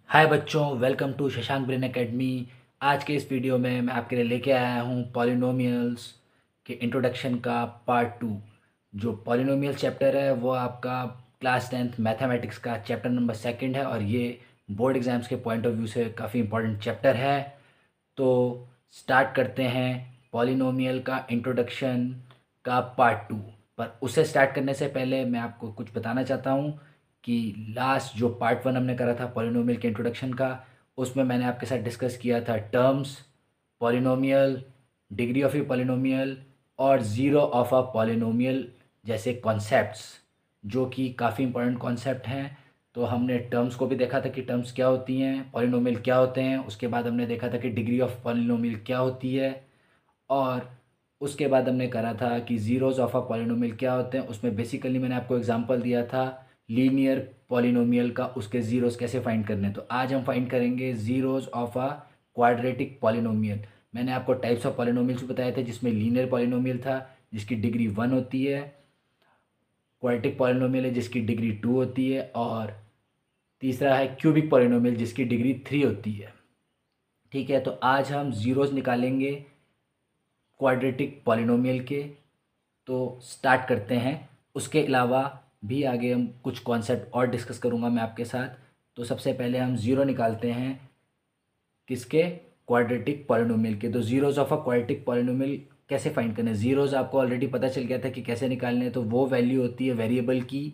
हाय बच्चों, welcome to Shashank Brain Academy. आज के इस वीडियो में मैं आपके लिए लेके आया हूँ पॉलिनोमियल्स के इंट्रोडक्शन का पार्ट 2। जो पॉलिनोमियल चैप्टर है वो आपका क्लास 10th मैथमेटिक्स का चैप्टर नंबर 2 है और ये बोर्ड एग्ज़ाम्स के पॉइंट ऑफ व्यू से काफ़ी इंपॉर्टेंट चैप्टर है। तो स्टार्ट करते हैं पॉलिनोमियल का इंट्रोडक्शन का पार्ट 2। पर उसे स्टार्ट करने से पहले मैं आपको कुछ बताना चाहता हूँ कि लास्ट जो पार्ट 1 हमने करा था पॉलिनोमियल के इंट्रोडक्शन का, उसमें मैंने आपके साथ डिस्कस किया था terms, polynomial, degree of a polynomial और ज़ीरो ऑफ अ पॉलिनोमियल जैसे कॉन्सेप्ट्स, जो कि काफ़ी इंपॉर्टेंट कॉन्सेप्ट हैं। तो हमने टर्म्स को भी देखा था कि टर्म्स क्या होती हैं, पॉलिनोमियल क्या होते हैं। उसके बाद हमने देखा था कि डिग्री ऑफ पॉलिनोमियल क्या होती है। और उसके बाद हमने करा था कि ज़ीरोज़ ऑफ अ पॉलिनोमियल क्या होते हैं। उसमें बेसिकली मैंने आपको एग्जांपल दिया था लीनियर पॉलिनोमियल का, उसके ज़ीरोज़ कैसे फाइंड करने। तो आज हम फाइंड करेंगे zeros of a quadratic polynomial. मैंने आपको टाइप्स ऑफ पॉलिनोमियल्स बताए थे, जिसमें लीनियर पॉलिनोमियल था जिसकी डिग्री 1 होती है, क्वाड्रेटिक पॉलिनोमियल है जिसकी डिग्री 2 होती है, और तीसरा है क्यूबिक पॉलिनोमियल जिसकी डिग्री 3 होती है। ठीक है, तो आज हम ज़ीरोज़ निकालेंगे क्वाड्रेटिक पॉलिनोमियल के। तो स्टार्ट करते हैं। उसके अलावा भी आगे हम कुछ कॉन्सेप्ट और डिस्कस करूँगा मैं आपके साथ। तो सबसे पहले हम ज़ीरो निकालते हैं किसके, क्वाड्रेटिक पॉलिनोमियल के। तो zeros of a quadratic polynomial कैसे फाइंड करने, ज़ीरोज़ आपको ऑलरेडी पता चल गया था कि कैसे निकालने हैं। तो वो वैल्यू होती है वेरिएबल की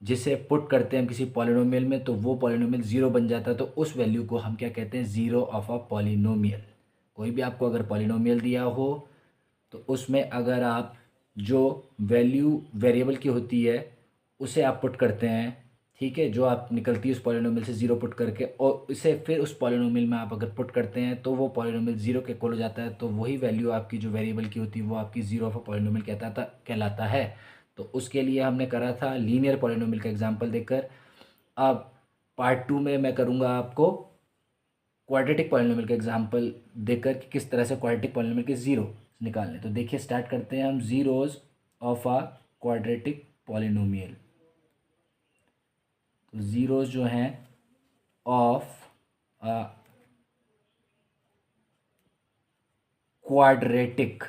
जिसे पुट करते हैं हम किसी पॉलिनोमियल में, तो वो पॉलिनोमियल ज़ीरो बन जाता है। तो उस वैल्यू को हम क्या कहते हैं, ज़ीरो ऑफ अ पॉलिनोमियल। कोई भी आपको अगर पॉलिनोमियल दिया हो तो उसमें अगर आप जो वैल्यू वेरिएबल की होती है उसे आप पुट करते हैं, ठीक है, जो आप निकलती है उस पॉलिनोमियल से ज़ीरो पुट करके, और इसे फिर उस पॉलिनोमियल में आप अगर पुट करते हैं तो वो पॉलिनोमियल ज़ीरो के इक्वल हो जाता है। तो वही वैल्यू आपकी जो वेरिएबल की होती है वो आपकी ज़ीरो ऑफ अ पॉलिनोमियल कहलाता है। तो उसके लिए हमने करा था लीनियर पॉलिनोमियल का एग्जाम्पल देकर। अब पार्ट 2 में मैं करूँगा आपको क्वाड्रेटिक पॉलिनोमियल का एग्जांपल देकर कि किस तरह से क्वाड्रेटिक पॉलिनोमियल के ज़ीरो निकालने। तो देखिए, स्टार्ट करते हैं हम zeros of a quadratic polynomial. तो ज़ीरोज़ जो हैं ऑफ अ क्वाड्रेटिक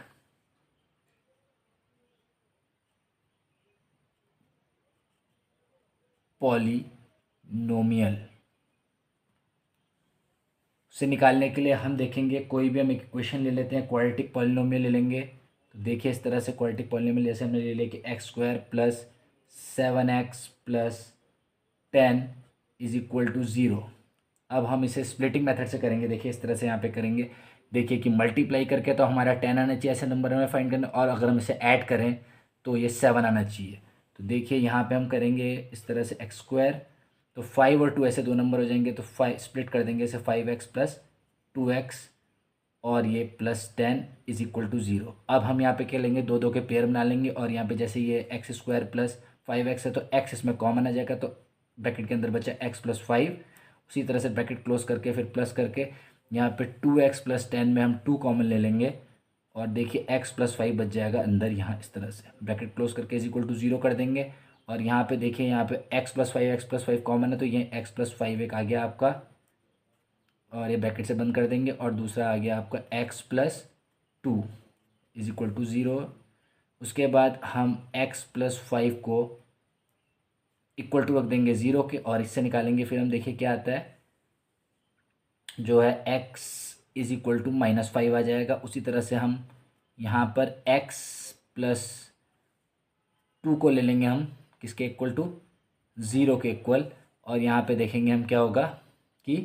पॉलिनोमियल से निकालने के लिए हम देखेंगे, कोई भी हम एक इक्वेशन ले लेते हैं, क्वाड्रेटिक पॉलिनोमियल ले लेंगे। तो देखिए इस तरह से क्वाड्रेटिक पॉलिनोमियल जैसे हमने ले लिया कि x square plus 7x plus 10 is equal to zero. अब हम इसे स्प्लिटिंग मेथड से करेंगे। देखिए इस तरह से यहाँ पे करेंगे। देखिए कि मल्टीप्लाई करके तो हमारा 10 आना चाहिए, ऐसे नंबर हमें फाइंड करना, और अगर हम इसे ऐड करें तो ये 7 आना चाहिए। तो देखिए यहाँ पे हम करेंगे इस तरह से एक्स स्क्वायर, तो 5 और 2 ऐसे दो नंबर हो जाएंगे, तो 5 स्प्लिट कर देंगे इसे, 5x प्लस 2x, और ये plus 10 is equal to zero. अब हम यहाँ पे क्या लेंगे, दो दो के पेयर बना लेंगे, और यहाँ पे जैसे ये एक्स स्क्वायर प्लस 5x है तो x इसमें कॉमन आ जाएगा, तो ब्रैकेट के अंदर बचा x प्लस 5। उसी तरह से ब्रैकेट क्लोज करके फिर प्लस करके यहाँ पे 2x प्लस 10 में हम 2 कॉमन ले लेंगे, और देखिए x प्लस 5 बच जाएगा अंदर। यहाँ इस तरह से ब्रैकेट क्लोज करके इज इक्वल टू ज़ीरो कर देंगे। और यहाँ पे देखिए, यहाँ पे x प्लस 5 कॉमन है, तो ये x प्लस 5 एक आ गया आपका, और ये ब्रैकेट से बंद कर देंगे, और दूसरा आ गया आपका x plus 2 is equal to zero. उसके बाद हम x प्लस 5 को इक्वल टू रख देंगे ज़ीरो के, और इससे निकालेंगे फिर हम, देखिए क्या आता है, जो है x इज इक्वल टू -5 आ जाएगा। उसी तरह से हम यहाँ पर x प्लस 2 को ले लेंगे हम किसके इक्वल टू, ज़ीरो के इक्वल, और यहाँ पे देखेंगे हम क्या होगा कि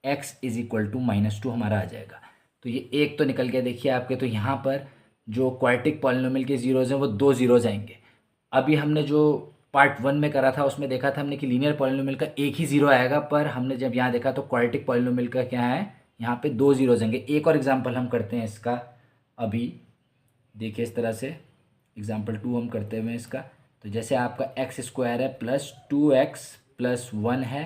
x इज इक्वल टू -2 हमारा आ जाएगा। तो ये एक तो निकल गया देखिए आपके। तो यहाँ पर जो क्वाड्रेटिक पॉलिनोमियल के ज़ीरोज़ हैं वो दो ज़ीरोज़ आएंगे। अभी हमने जो पार्ट 1 में करा था उसमें देखा था हमने कि लीनियर पॉलिनोमियल का एक ही ज़ीरो आएगा, पर हमने जब यहाँ देखा तो क्वाड्रेटिक पॉलिनोमियल का क्या है, यहाँ पे दो ज़ीरोज़ आएंगे। एक और एग्जाम्पल हम करते हैं इसका अभी। देखिए इस तरह से एग्जाम्पल 2 हम करते हुए इसका। तो जैसे आपका एक्स स्क्वायर है प्लस 2x प्लस 1 है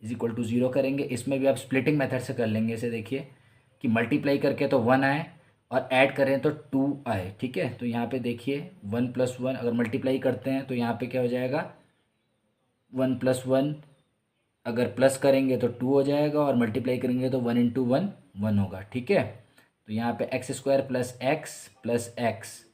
इज इक्वल टू ज़ीरो करेंगे। इसमें भी आप स्प्लिटिंग मेथड से कर लेंगे इसे। देखिए कि मल्टीप्लाई करके तो 1 आए, और ऐड करें तो 2 आए, ठीक है। तो यहाँ पे देखिए 1 प्लस 1 अगर मल्टीप्लाई करते हैं तो यहाँ पे क्या हो जाएगा, 1 प्लस 1 अगर प्लस करेंगे तो 2 हो जाएगा और मल्टीप्लाई करेंगे तो 1 इंटू 1 1 होगा। ठीक है, तो यहाँ पे x square plus x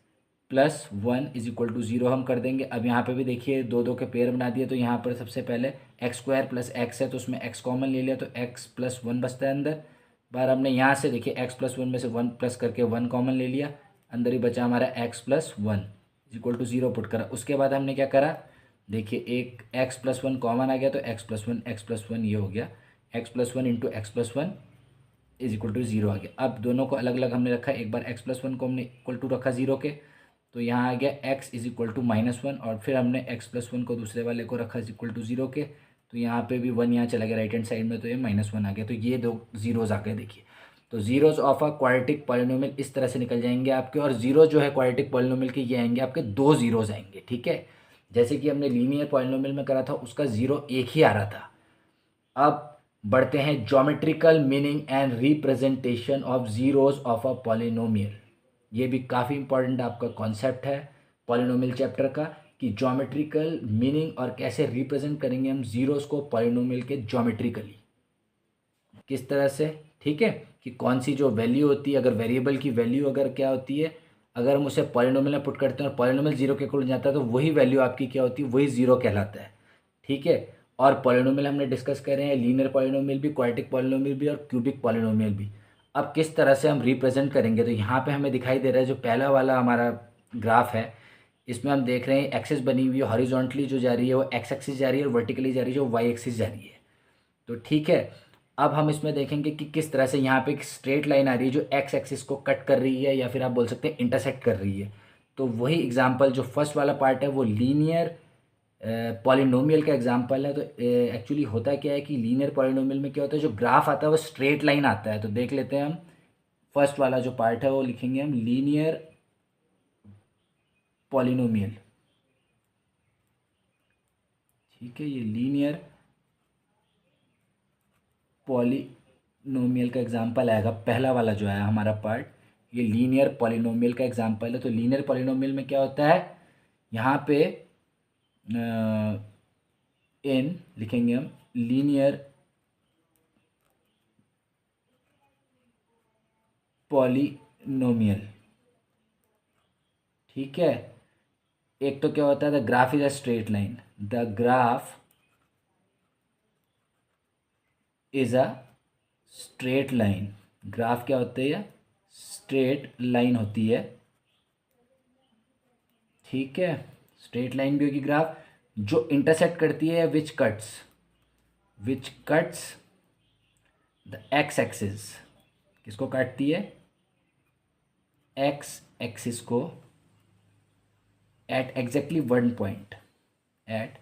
plus 1 is equal to 0 हम कर देंगे। अब यहाँ पे भी देखिए दो दो के पेयर बना दिए, तो यहाँ पर सबसे पहले एक्स स्क्वायर प्लस एक्स है तो उसमें एक्स कॉमन ले लिया तो एक्स प्लस 1 बचता है अंदर। बार हमने यहाँ से देखिए एक्स प्लस 1 में से 1 प्लस करके 1 कॉमन ले लिया, अंदर ही बचा हमारा x plus 1 is equal to 0 put करा। उसके बाद हमने क्या करा, देखिए एक एक्स प्लस 1 कॉमन आ गया तो एक्स प्लस वन ये हो गया, x plus 1 into x plus 1 is equal to 0 आ गया। अब दोनों को अलग अलग हमने रखा, एक बार एक्स प्लस 1 को हमने इक्वल टू रखा 0 के, तो यहाँ आ गया एक्स इज इक्वल टू -1 और फिर हमने एक्स प्लस 1 को दूसरे वाले को रखा इज इक्वल टू 0 के, तो यहाँ पे भी 1 यहाँ चला गया राइट हैंड साइड में, तो ये -1 आ गया। तो ये दो जीरोज़ आ गए देखिए। तो zeros of a quadratic polynomial इस तरह से निकल जाएंगे आपके, और जीरो जो है क्वाड्रेटिक पॉलिनोमियल के ये आएंगे आपके 2 जीरोज़ आएंगे। ठीक है, जैसे कि हमने लीनियर पॉलिनोमियल में करा था उसका जीरो एक ही आ रहा था। अब बढ़ते हैं geometrical meaning and representation of zeros of a polynomial. ये भी काफ़ी इंपॉर्टेंट आपका कॉन्सेप्ट है पॉलिनोमियल चैप्टर का, कि ज्योमेट्रिकल मीनिंग और कैसे रिप्रेजेंट करेंगे हम जीरोज को पॉलिनोमियल के ज्योमेट्रिकली, किस तरह से। ठीक है, कि कौन सी जो वैल्यू होती है, अगर वेरिएबल की वैल्यू अगर क्या होती है, अगर हम उसे पॉलिनोमियल में पुट करते हैं और पॉलिनोमियल जीरो के इक्वल जाता है तो वही वैल्यू आपकी क्या होती है, वही जीरो कहलाता है। ठीक है, और पॉलिनोमियल हमने डिस्कस कर रहे हैं लीनियर पॉलिनोमियल भी, क्वाड्रेटिक पॉलिनोमियल भी और क्यूबिक पॉलिनोमियल भी। अब किस तरह से हम रिप्रेजेंट करेंगे, तो यहाँ पे हमें दिखाई दे रहा है जो पहला वाला हमारा ग्राफ है, इसमें हम देख रहे हैं एक्सिस बनी हुई है, हॉरिजॉन्टली जो जा रही है वो एक्स एक्सिस जा रही है और वर्टिकली जा रही है जो वाई एक्सिस जा रही है। तो ठीक है, अब हम इसमें देखेंगे कि किस तरह से यहाँ पे एक स्ट्रेट लाइन आ रही है जो एक्स एक्सिस को कट कर रही है, या फिर आप बोल सकते हैं इंटरसेक्ट कर रही है। तो वही एग्जांपल जो फर्स्ट वाला पार्ट है वो लीनियर पॉलिनोमियल का एग्जांपल है। तो एक्चुअली होता क्या है कि लीनियर पॉलिनोमियल में क्या होता है, जो ग्राफ आता है वो स्ट्रेट लाइन आता है। तो देख लेते हैं हम, फर्स्ट वाला जो पार्ट है वो लिखेंगे हम लीनियर पॉलिनोमियल। ठीक है, ये लीनियर पॉलिनोमियल का एग्जांपल आएगा, पहला वाला जो है हमारा पार्ट, ये लीनियर पॉलिनोमियल का एग्जांपल है। तो लीनियर पॉलिनोमियल में क्या होता है, यहाँ पे इन लिखेंगे हम लीनियर पॉलिनोमियल। ठीक है, एक तो क्या होता है, the graph is a straight line, the graph is a straight line. Graph क्या होती है, स्ट्रेट लाइन होती है। ठीक है, स्ट्रेट लाइन भी होगी ग्राफ, जो इंटरसेक्ट करती है which cuts the x axis. किसको काटती है, एक्स एक्सिस को, at exactly one point, at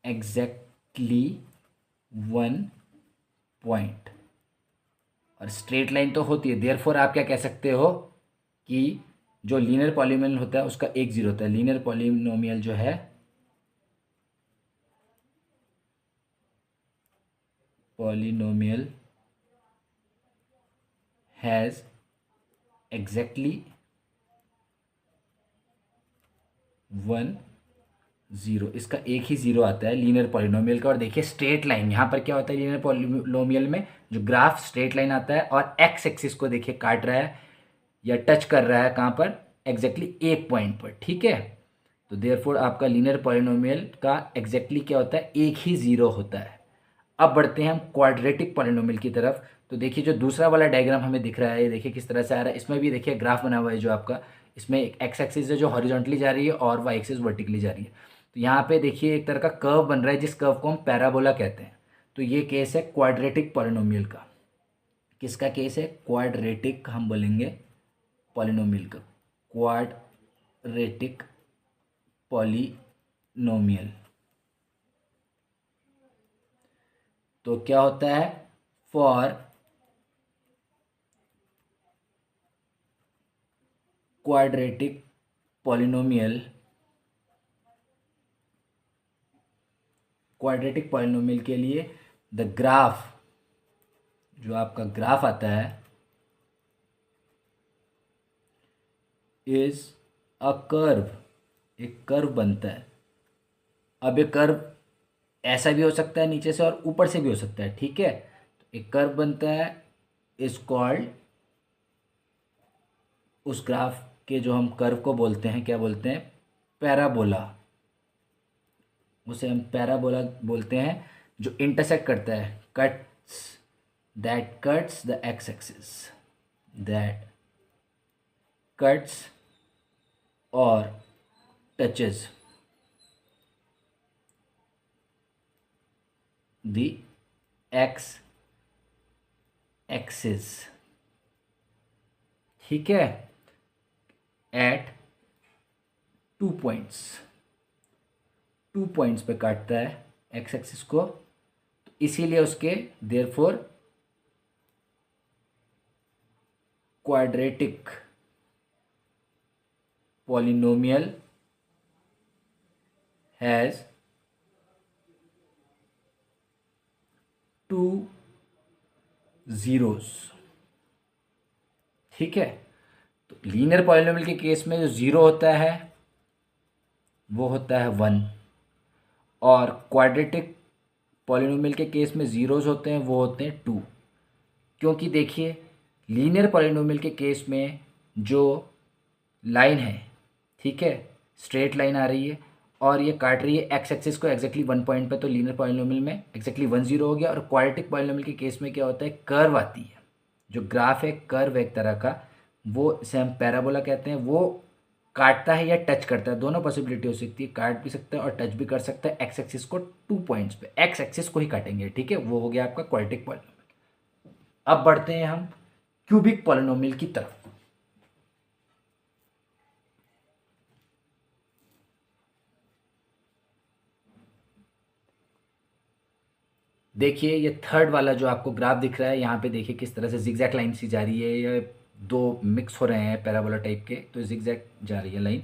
exactly one point. और स्ट्रेट लाइन तो होती है, देयरफॉर आप क्या कह सकते हो कि जो लीनियर पॉलिनोमियल होता है उसका एक जीरो होता है। लीनियर पॉलिनोमियल जो है, polynomial has exactly one zero, इसका एक ही जीरो आता है लीनियर पॉलिनोमियल का। और देखिए स्ट्रेट लाइन, यहाँ पर क्या होता है लीनियर पॉलिनोमियल में, जो ग्राफ स्ट्रेट लाइन आता है और एक्स एक्सिस को देखिए काट रहा है या टच कर रहा है, कहाँ पर, एग्जैक्टली एक पॉइंट पर। ठीक है, तो देयरफॉर आपका लीनियर पॉलिनोमियल का एग्जैक्टली क्या होता है, एक ही जीरो होता है। अब बढ़ते हैं हम क्वाड्रेटिक पॉलिनोमियल की तरफ। तो देखिए जो दूसरा वाला डायग्राम हमें दिख रहा है, ये देखिए किस तरह से आ रहा है, इसमें भी देखिए ग्राफ बना हुआ है जो आपका, इसमें एक एक्स एक्सिस है जो हॉरिजॉन्टली जा रही है और वाई एक्सिस वर्टिकली जा रही है। तो यहाँ पे देखिए एक तरह का कर्व बन रहा है जिस कर्व को हम पैराबोला कहते हैं। तो ये केस है क्वाड्रेटिक पॉलिनोमियल का। किसका केस है, क्वाड्रेटिक हम बोलेंगे पॉलिनोमियल का, क्वाड्रेटिक पॉलिनोमियल। तो क्या होता है, for quadratic polynomial, quadratic polynomial के लिए द ग्राफ, जो आपका ग्राफ आता है, इज अ कर्व, एक कर्व बनता है। अब ये कर्व ऐसा भी हो सकता है नीचे से और ऊपर से भी हो सकता है, ठीक है। तो एक कर्व बनता है, इज कॉल्ड, उस ग्राफ के जो हम कर्व को बोलते हैं, क्या बोलते हैं, पैराबोला। उसे हम पैराबोला बोलते हैं, जो इंटरसेक्ट करता है, cuts, that cuts the x axis, that cuts और टचेस द एक्स एक्सिस, ठीक है, एट 2 पॉइंट्स, 2 पॉइंट्स पे काटता है एक्स एक्सिस को, तो इसीलिए उसके therefore quadratic polynomial has 2 zeros, ठीक है। तो लीनियर पॉलिनोमियल के केस में जो ज़ीरो होता है वो होता है 1, और क्वाड्रेटिक पॉलिनोमियल के केस में ज़ीरोज़ होते हैं वो होते हैं 2। क्योंकि देखिए लीनियर पॉलिनोमियल के केस में जो लाइन है, ठीक है, स्ट्रेट लाइन आ रही है और ये काट रही है एक्स एक्सिस को एग्जैक्टली 1 पॉइंट पे, तो लीनियर पॉलिनोमियल में एग्जैक्टली 1 0 हो गया। और क्वाड्रेटिक पॉलिनोमियल के केस में क्या होता है, कर्व आती है, जो ग्राफ है कर्व एक तरह का, वो इसे हम पैराबोला कहते हैं, वो काटता है या टच करता है, दोनों पॉसिबिलिटी हो सकती है, काट भी सकता है और टच भी कर सकता है एक्स एक्सिस को 2 पॉइंट्स पे, एक्स एक्सिस को ही काटेंगे, ठीक है। वो हो गया आपका क्वाड्रेटिक पॉलिनोमियल। अब बढ़ते हैं हम क्यूबिक पॉलिनोमियल की तरफ। देखिए ये थर्ड वाला जो आपको ग्राफ दिख रहा है यहाँ पे, देखिए किस तरह से जिगजैग लाइन सी जा रही है, ये दो मिक्स हो रहे हैं पैराबोला टाइप के, तो जिगजैग जा रही है लाइन।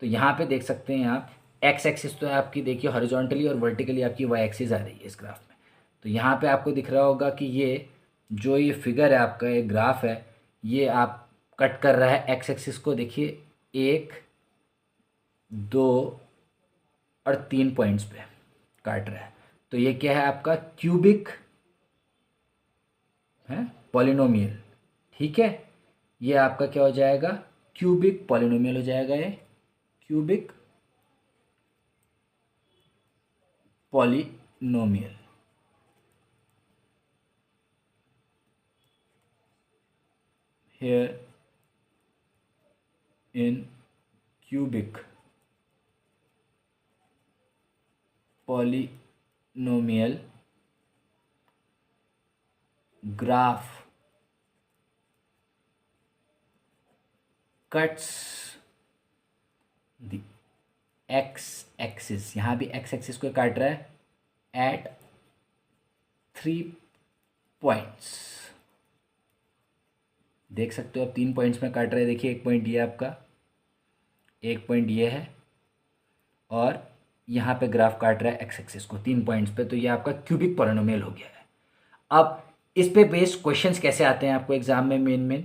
तो यहाँ पे देख सकते हैं आप, एक्स एक्सिस तो है आपकी, देखिए हॉरिजॉन्टली, और वर्टिकली आपकी वाई एक्सिस आ रही है इस ग्राफ में। तो यहाँ पे आपको दिख रहा होगा कि ये जो ये फिगर है आपका, ये ग्राफ है, ये आप कट कर रहा है एक्स एक्सिस को, देखिए 1 2 और 3 पॉइंट्स पे काट रहा है। तो ये क्या है आपका, क्यूबिक है पॉलिनोमियल, ठीक है। ये आपका क्या हो जाएगा, क्यूबिक पॉलिनोमियल हो जाएगा, ये cubic polynomial. here in cubic polynomial graph cuts the x axis, यहाँ भी x एक्सिस को काट रहा है एट 3 पॉइंट्स, देख सकते हो आप 3 पॉइंट्स में काट रहे हैं। देखिए एक पॉइंट ये आपका, एक पॉइंट ये है, और यहाँ पे ग्राफ काट रहा है एक्स एक्सिस को 3 पॉइंट्स पे, तो ये आपका क्यूबिक पॉलिनोमियल हो गया है। अब इस पे बेस्ड क्वेश्चंस कैसे आते हैं आपको एग्जाम में मेन,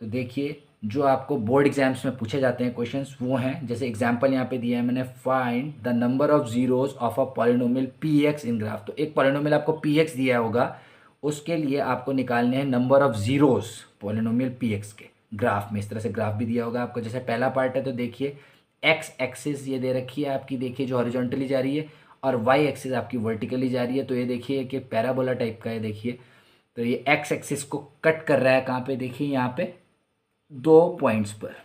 तो देखिए जो आपको बोर्ड एग्जाम्स में पूछे जाते हैं क्वेश्चंस वो हैं, जैसे एग्जांपल यहाँ पे दिया है मैंने, find the number of zeros of a polynomial P x in graph. तो एक पॉलिनोमियल आपको पी एक्स दिया होगा, उसके लिए आपको निकालने हैं number of zeros polynomial P x के ग्राफ में। इस तरह से ग्राफ भी दिया होगा आपको, जैसे पहला पार्ट है तो देखिए एक्स एक्सिस ये दे रखी है आपकी, देखिए जो हॉरिजॉन्टली जा रही है, और वाई एक्सिस आपकी वर्टिकली जा रही है। तो ये देखिए कि पैराबोला टाइप का है, देखिए तो ये एक्स एक्सिस को कट कर रहा है कहाँ पे, देखिए यहाँ पे 2 पॉइंट्स पर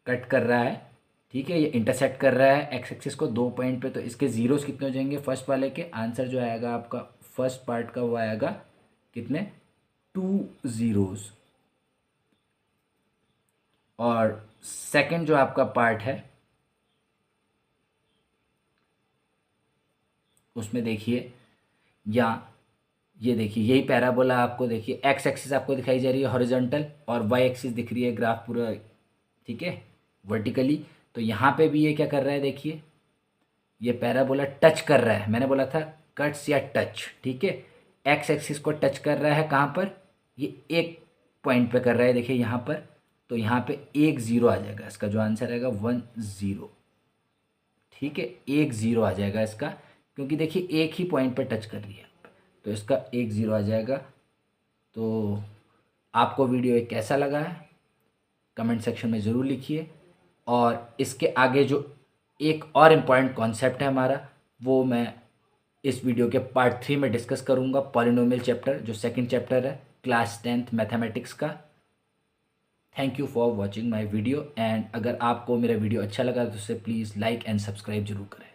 कट कर रहा है, ठीक है। ये इंटरसेक्ट कर रहा है एक्स एक्सिस को 2 पॉइंट पे, तो इसके जीरोस कितने हो जाएंगे, फर्स्ट वाले के आंसर जो आएगा आपका फर्स्ट पार्ट का वो आएगा कितने, 2 zeros। और सेकंड जो आपका पार्ट है उसमें देखिए, या ये देखिए यही पैराबोला आपको, देखिए एक्स एक्सिस आपको दिखाई जा रही है हॉरिजॉन्टल, और वाई एक्सिस दिख रही है ग्राफ पूरा, ठीक है, वर्टिकली। तो यहाँ पे भी ये क्या कर रहा है, देखिए ये पैराबोला टच कर रहा है, मैंने बोला था कट्स या टच, ठीक है। एक्स एक्सिस को टच कर रहा है कहाँ पर, ये एक पॉइंट पे कर रहा है, देखिए यहाँ पर। तो यहाँ पे 1 0 आ जाएगा, इसका जो आंसर आएगा 1 0, ठीक है, 1 0 आ जाएगा इसका क्योंकि देखिए एक ही पॉइंट पर टच कर रही है, तो इसका 1 0 आ जाएगा। तो आपको वीडियो एक कैसा लगा है कमेंट सेक्शन में ज़रूर लिखिए। और इसके आगे जो एक और इम्पॉर्टेंट कॉन्सेप्ट है हमारा, वो मैं इस वीडियो के पार्ट 3 में डिस्कस करूँगा, पॉलिनोमियल चैप्टर जो सेकंड चैप्टर है क्लास 10th मैथमेटिक्स का। Thank you for watching my video, and अगर आपको मेरा वीडियो अच्छा लगा तो उसे प्लीज़ लाइक एंड सब्सक्राइब जरूर करें।